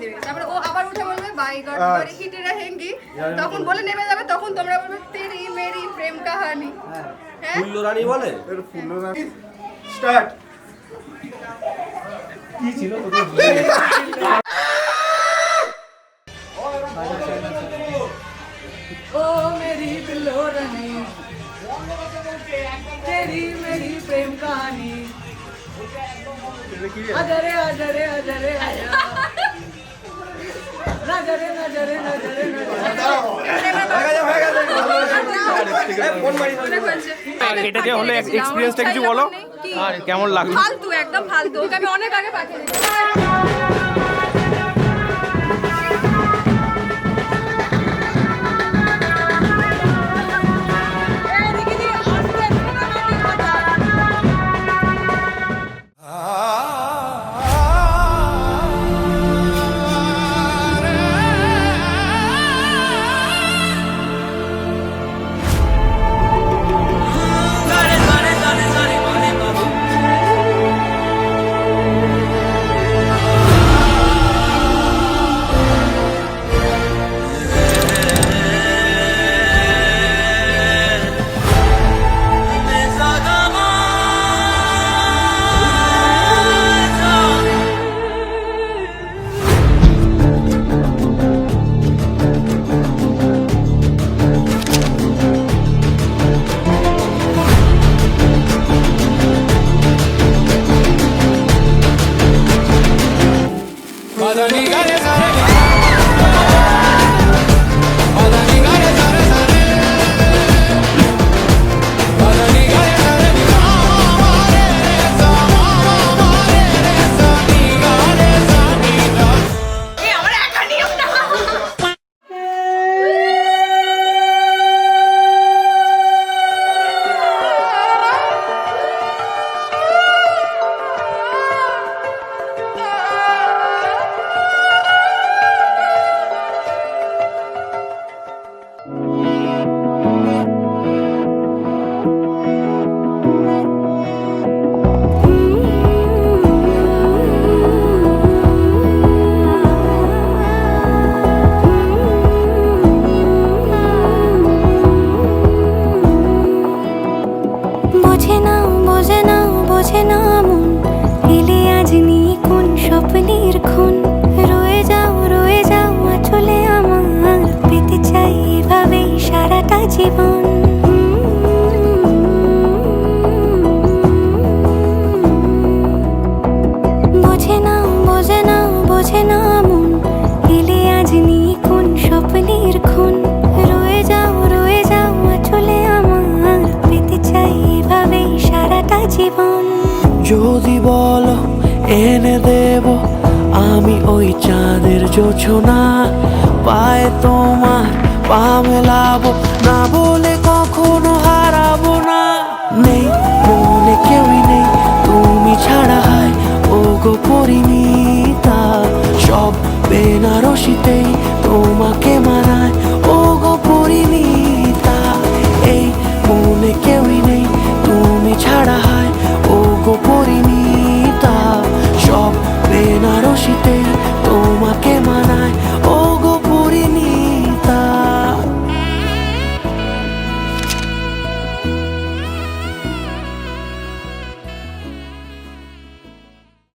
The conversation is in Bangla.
দেবে, তারপরে ও আবার উঠে বলবে বাই গড বড়ি হিটে रहेंगी, তখন বলে নেমে যাবে, তখন তোমরা বলবে তেরি মেরি প্রেম কাহিনী। হ্যাঁ ফুল্লো রানী বলে ফুল্লো রানী স্টার্ট। কি ছিল তোদের ओ मेरी बिल्लो रानी तेरी मेरी प्रेम कहानी अजरे अजरे अजरे नजरे नजरे नजरे এটা যে হলো এক্সপেরিয়েন্সটা কিছু বলো, আর কেমন লাগলো? ফালতু, একদম ফালতু, ওকে আমি অনেক আগে পাঠিয়ে দিয়েছি। যদি বলো এনে দেব আমি ওই চাঁদের জোছনা, পায়ে তোমার পা মেলাবো, নাবো